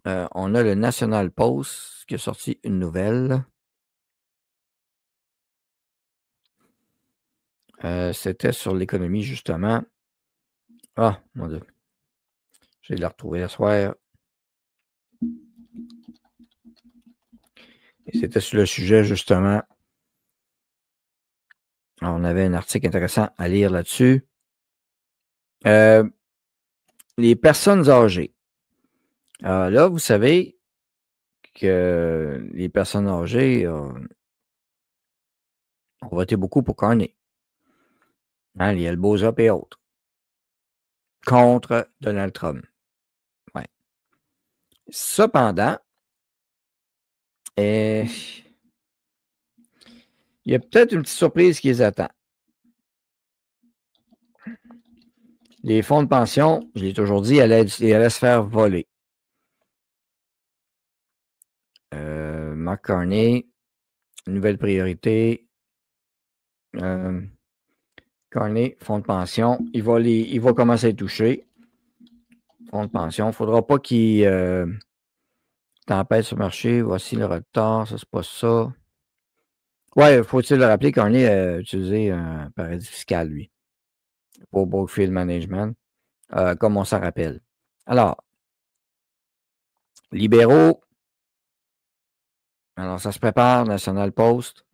On a le National Post qui a sorti une nouvelle. C'était sur l'économie, justement. Ah, mon Dieu. Je vais la retrouver ce soir. Et c'était sur le sujet, justement. Alors, on avait un article intéressant à lire là-dessus. Les personnes âgées. Là, vous savez que les personnes âgées ont voté beaucoup pour Carney. Hein, les Elbows Up et autres. Contre Donald Trump. Ouais. Cependant, il y a peut-être une petite surprise qui les attend. Les fonds de pension, je l'ai toujours dit, allaient se faire voler. Mark Carney, nouvelle priorité. Carney, fonds de pension, il va commencer à toucher. Fonds de pension, il ne faudra pas qu'il tempête sur le marché. Voici le retard, ça, c'est pas ça. Ouais, faut-il le rappeler, Carney a utilisé un paradis fiscal, lui, pour Brookfield Management, comme on s'en rappelle. Alors, libéraux, alors ça se prépare, National Post.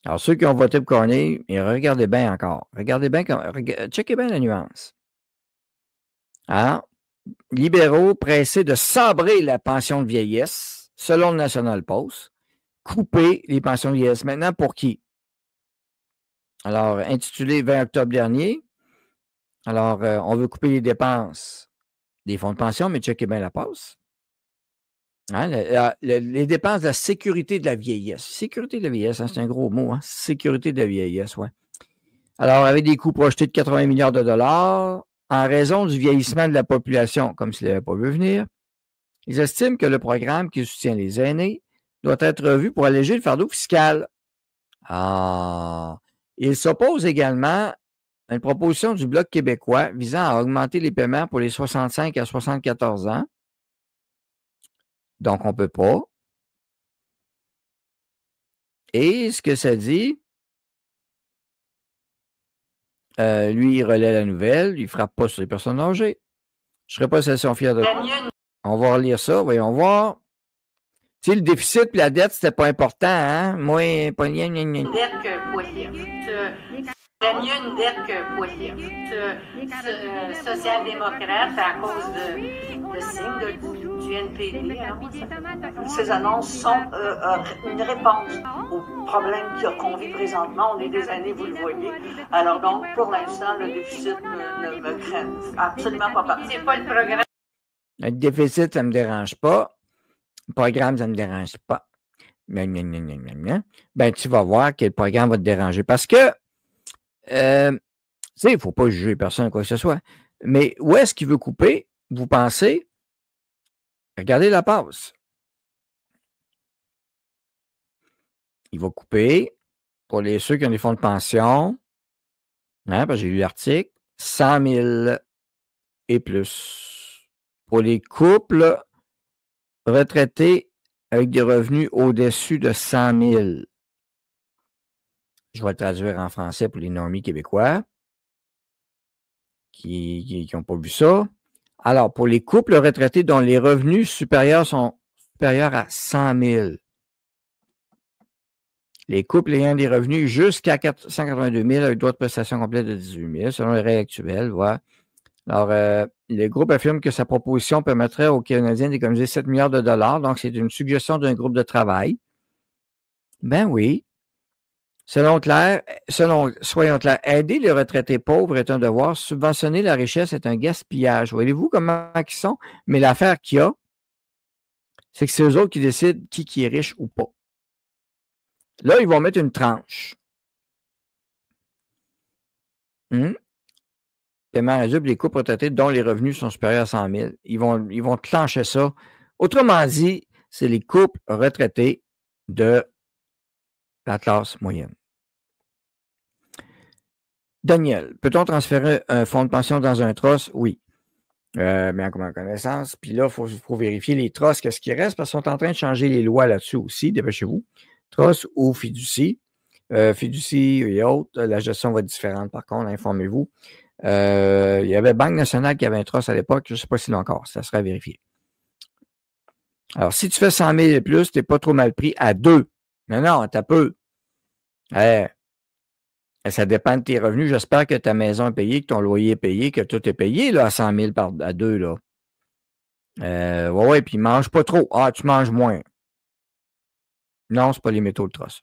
Alors, ceux qui ont voté pour Carney, regardez bien encore. Regardez bien, checkez bien la nuance. Alors, libéraux pressés de sabrer la pension de vieillesse, selon le National Post, couper les pensions de vieillesse. Maintenant, pour qui? Alors, intitulé 20 octobre dernier, alors, on veut couper les dépenses des fonds de pension, mais checkez bien la passe. Hein, les dépenses de la sécurité de la vieillesse. Sécurité de la vieillesse, hein, c'est un gros mot. Hein? Sécurité de la vieillesse, oui. Alors, avec des coûts projetés de 80 milliards de dollars, en raison du vieillissement de la population, comme s'il n'avait pas vu venir, ils estiment que le programme qui soutient les aînés doit être revu pour alléger le fardeau fiscal. Ah! Ils s'opposent également à une proposition du Bloc québécois visant à augmenter les paiements pour les 65 à 74 ans. Donc, on ne peut pas. Et ce que ça dit, lui, il relaie la nouvelle, il ne frappe pas sur les personnes âgées. Je ne serais pas si elles sont fiers de quoi. On va relire ça, voyons voir. Tu sais, le déficit et la dette, c'était pas important, hein? Moi, pas rien. Dette que Poitiers. C'est mieux une dette que Poitiers. Social-démocrate à cause de signes du NPD. Ces annonces sont une réponse aux problèmes qu'on vit présentement. On est des années, vous le voyez. Alors donc, pour l'instant, le déficit ne me craint absolument pas. C'est pas le programme. Le déficit, ça ne me dérange pas. Le programme, ça ne me dérange pas. Ben, tu vas voir que le programme va te déranger. Parce que, tu sais, il ne faut pas juger personne, quoi que ce soit. Mais où est-ce qu'il veut couper, vous pensez? Regardez la passe. Il va couper pour ceux qui ont des fonds de pension. Hein, parce que j'ai lu l'article. 100 000 et plus. Pour les couples retraités avec des revenus au-dessus de 100 000. Je vais le traduire en français pour les normies québécois qui n'ont pas vu ça. Alors, pour les couples retraités dont les revenus supérieurs sont supérieurs à 100 000, les couples ayant des revenus jusqu'à 182 000 avec droit de prestation complète de 18 000, selon les règles actuelles, voilà. Alors, le groupe affirme que sa proposition permettrait aux Canadiens d'économiser 7 milliards de dollars. Donc, c'est une suggestion d'un groupe de travail. Ben oui. Soyons clairs, aider les retraités pauvres est un devoir. Subventionner la richesse est un gaspillage. Voyez-vous comment ils sont? Mais l'affaire qu'il y a, c'est que c'est eux autres qui décident qui est riche ou pas. Là, ils vont mettre une tranche. Paiement réduit pour les couples retraités dont les revenus sont supérieurs à 100 000. Ils vont clencher ça. Autrement dit, c'est les couples retraités de la classe moyenne. Daniel, peut-on transférer un fonds de pension dans un trust? Oui. Mais en connaissance. Puis là, il faut vérifier les trosses, qu'est-ce qui reste, parce qu'ils sont en train de changer les lois là-dessus aussi, dépêchez-vous. Trosses ou fiducie. Fiducie et autres, la gestion va être différente, par contre, informez-vous. Il y avait Banque nationale qui avait un trosse à l'époque, je ne sais pas s'il l'a encore, ça serait à vérifier. Alors, si tu fais 100 000 et plus, tu n'es pas trop mal pris à 2. Non, t'as peu. Ça dépend de tes revenus. J'espère que ta maison est payée, que ton loyer est payé, que tout est payé là, à 100 000 à 2. Là. Ouais, puis mange pas trop. Ah, tu manges moins. Non, c'est pas les métaux de trosse.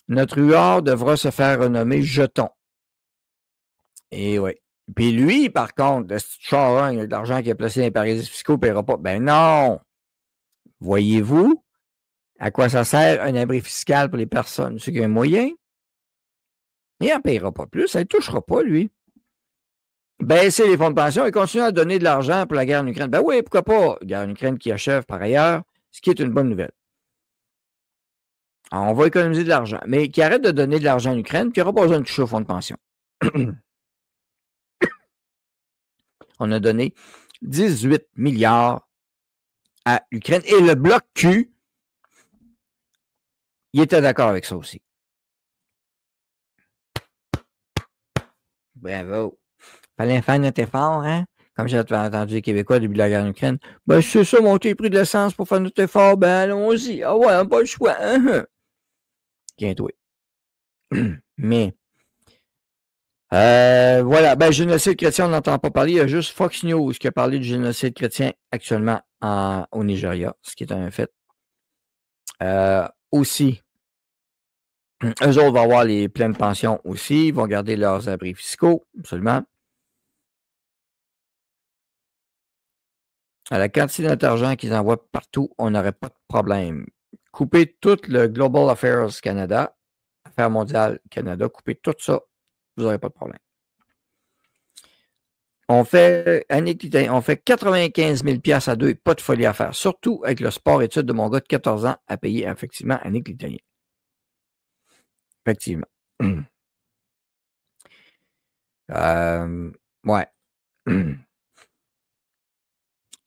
Notre huard devra se faire renommer Jeton. Et oui. Puis lui, par contre, le charon, il a de l'argent qui est placé dans les paradis fiscaux, ne paiera pas. Ben non! Voyez-vous à quoi ça sert un abri fiscal pour les personnes? Ceux qui ont un moyen, il n'en paiera pas plus, ça ne touchera pas, lui. Baisser les fonds de pension et continuer à donner de l'argent pour la guerre en Ukraine. Ben oui, pourquoi pas? La guerre en Ukraine qui achève par ailleurs, ce qui est une bonne nouvelle. Alors, on va économiser de l'argent, mais qui arrête de donner de l'argent en Ukraine, puis il n'y aura pas besoin de toucher au fonds de pension. On a donné 18 milliards à l'Ukraine. Et le bloc Q, il était d'accord avec ça aussi. Bravo. Fallait faire notre effort, hein? Comme j'ai entendu les Québécois au début de la guerre en Ukraine. Ben, c'est ça, monter le prix de l'essence pour faire notre effort. Ben, allons-y. Ah ouais, on n'a pas le choix. Hein? Tiens-toi. Mais, voilà. Ben, génocide chrétien, on n'entend pas parler. Il y a juste Fox News qui a parlé du génocide chrétien actuellement au Nigeria, ce qui est un fait. Aussi, eux autres vont avoir les pleines pensions aussi. Ils vont garder leurs abris fiscaux, absolument. À la quantité d'argent qu'ils envoient partout, on n'aurait pas de problème. Couper tout le Global Affairs Canada, Affaires mondiales Canada, couper tout ça, vous n'aurez pas de problème. On fait 95 000 $ à 2, pas de folie à faire. Surtout avec le sport-études de mon gars de 14 ans à payer, effectivement, Annick l'Italien. Effectivement. Ouais.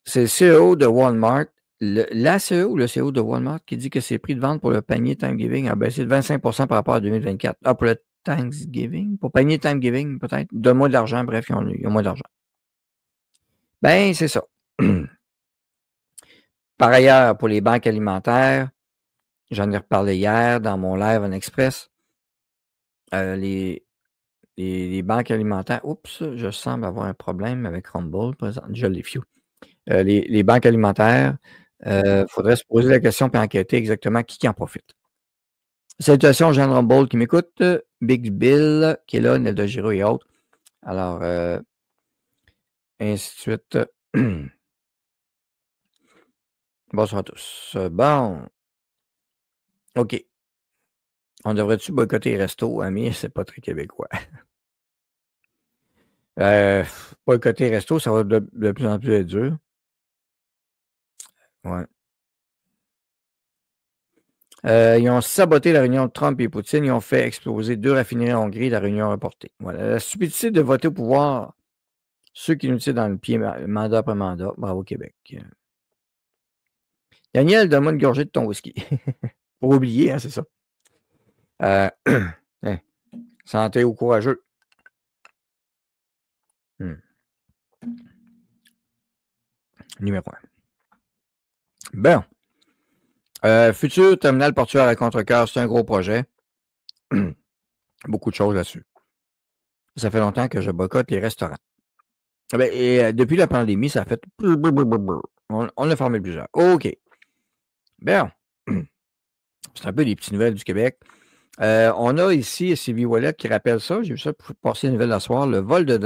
C'est le CEO de Walmart, la CEO ou le CEO de Walmart qui dit que ses prix de vente pour le panier Thanksgiving a baissé de 25 % par rapport à 2024. Ah, pour le Thanksgiving? Pour panier Thanksgiving, peut-être? Donne-moi de l'argent, bref, ils ont moins d'argent. Ben, c'est ça. Par ailleurs, pour les banques alimentaires, j'en ai reparlé hier dans mon live en express, les banques alimentaires, oups, je semble avoir un problème avec Rumble, je l'ai fiu. Les banques alimentaires, faudrait se poser la question et enquêter exactement qui en profite. Salutations, Jean Rumble qui m'écoute, Big Bill qui est là, Nelda Giraud et autres. Alors, ainsi de suite. Bonsoir à tous. Bon. OK. On devrait-tu boycotter les restos, amis? C'est pas très québécois. Boycotter les restos, ça va de plus en plus être dur. Ouais. Ils ont saboté la réunion de Trump et Poutine. Ils ont fait exploser 2 raffineries en Hongrie, la réunion reportée. Voilà. La stupidité de voter au pouvoir, ceux qui nous tirent dans le pied mandat après mandat. Bravo, Québec. Daniel, donne-moi une gorgée de ton whisky. Pour oublier, hein, c'est ça. Santé aux courageux. Numéro 1. Bon. Futur terminal portuaire à Contrecœur, c'est un gros projet. Beaucoup de choses là-dessus. Ça fait longtemps que je boycotte les restaurants. Et depuis la pandémie, ça a fait... On a formé plusieurs. OK. Bien. C'est un peu des petites nouvelles du Québec. On a ici Sylvie Ouellet qui rappelle ça. J'ai vu ça pour passer une nouvelle la soir. Le vol de